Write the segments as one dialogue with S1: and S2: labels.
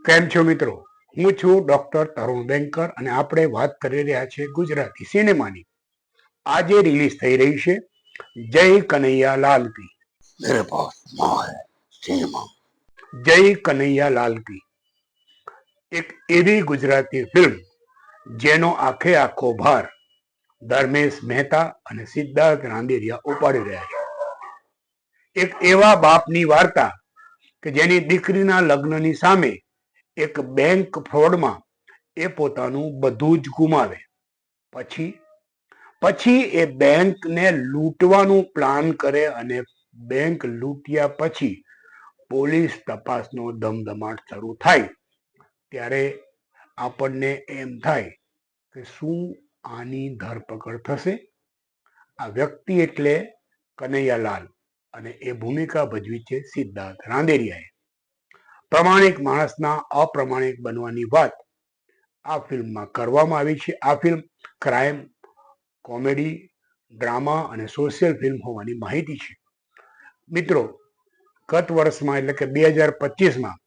S1: કેમ છો મિત્રો? હું છું ડોક્ટર તરુણ બેંકર અને આપણે વાત કરી રહ્યા છીએ ગુજરાતી સિનેમાની. આજે રિલીઝ થઈ રહી છે જય કનૈયા લાલ કી. મેરે પાસ માં હૈ સિનેમા. જય કનૈયા લાલ કી એક એવી ગુજરાતી ફિલ્મ જેનો આખે આખો ભાર ધર્મેશ મહેતા અને સિદ્ધાર્થ રાંદેરિયા ઉપાડી રહ્યા છે. એક એવા બાપની વાર્તા કે જેની દીકરીના લગ્નની સામે એક બેંક ફ્રોડમાં એ પોતાનું બધું જ ગુમાવે, પછી એ બેંકને લૂંટવાનું પ્લાન કરે અને બેંક લૂંટ્યા પછી પોલીસ તપાસનો ધમધમાટ શરૂ થાય ત્યારે આપણને એમ થાય કે શું આની ધરપકડ થશે? આ વ્યક્તિ એટલે કનૈયાલાલ અને એ ભૂમિકા ભજવી છે સિદ્ધાર્થ રાંદેરિયાએ. પ્રમાણિક માણસના અપ્રમાણિક બનવાની વાત આ ફિલ્મમાં કરવામાં આવી છે. આ ફિલ્મ ક્રાઇમ, કોમેડી, ડ્રામા અને સોશિયલ ફિલ્મ હોવાની માહિતી છે. મિત્રો, ગત વર્ષમાં એટલે કે 2025માં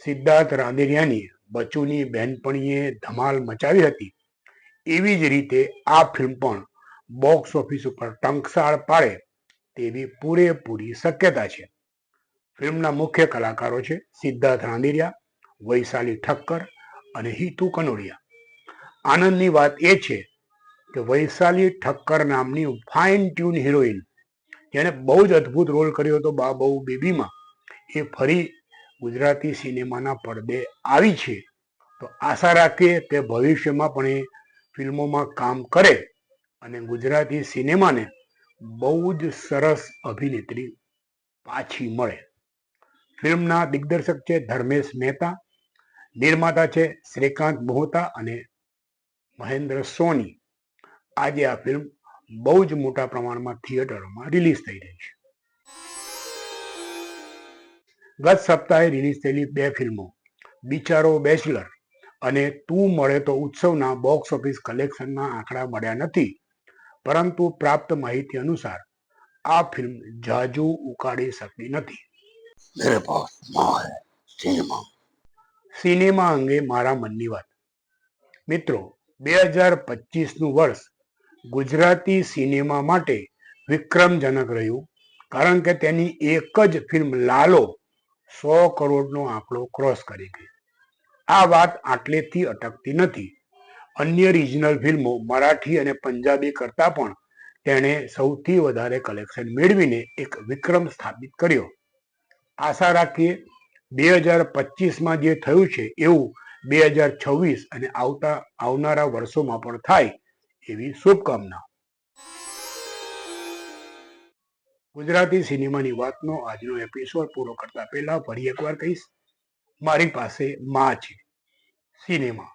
S1: સિદ્ધાર્થ રાંદેરિયાની બચુની બહેનપણીએ ધમાલ મચાવી હતી. એવી જ રીતે આ ફિલ્મ પણ બોક્સ ઓફિસ ઉપર ટંકસાળ પાડે તેવી પૂરેપૂરી શક્યતા છે. ફિલ્મના મુખ્ય કલાકારો છે સિદ્ધાર્થ રાંદેરિયા, વૈશાલી ઠક્કર અને હિતુ કનોડિયા. આનંદની વાત એ છે કે વૈશાલી ઠક્કર નામની ફાઇન ટ્યુન હિરોઈન, જેને બહુ જ અદ્ભુત રોલ કર્યો હતો બા બહુ બેબીમાં, એ ફરી ગુજરાતી સિનેમાના પડદે આવી છે. તો આશા રાખીએ કે ભવિષ્યમાં પણ એ ફિલ્મોમાં કામ કરે અને ગુજરાતી સિનેમાને બહુ જ સરસ અભિનેત્રી પાછી મળે. ફિલ્મના દિગ્દર્શક છે ધર્મેશ મહેતા, નિર્માતા છે શ્રીકાંત મોહતા અને મહેન્દ્ર સોની. આજે આ ફિલ્મ બહુ જ મોટા પ્રમાણમાં થિયેટરોમાં રિલીઝ થઈ રહી છે. ગત સપ્તાહે રિલીઝ થયેલી બે ફિલ્મો બિચારો બેચલર અને તું મળે તો ઉત્સવના બોક્સ ઓફિસ કલેક્શનના આંકડા મળ્યા નથી, પરંતુ પ્રાપ્ત માહિતી અનુસાર આ ફિલ્મ જાજુ ઉકાળી શકી નથી. સિનેમા અંગે મારા મનની વાત. મિત્રો, 2025નું વર્ષ ગુજરાતી સિનેમા માટે વિક્રમજનક રહ્યું, કારણ કે તેની એક જ ફિલ્મ લાલો 100 કરોડનો આંકડો ક્રોસ કરી ગઈ. આ વાત આટલેથી અટકતી નથી. અન્ય રિજનલ ફિલ્મો મરાઠી અને પંજાબી કરતાં પણ તેણે સૌથી વધારે કલેક્શન મેળવીને એક વિક્રમ સ્થાપિત કર્યો. આશા રાખીએ 2025માં જે થયું છે એવું 2026 અને આવનારા વર્ષોમાં પણ થાય એવી શુભકામના. ગુજરાતી સિનેમાની વાતનો આજનો એપિસોડ પૂરો કરતા પહેલા ફરી એકવાર કહીશ, મારી પાસે માં છે સિનેમા.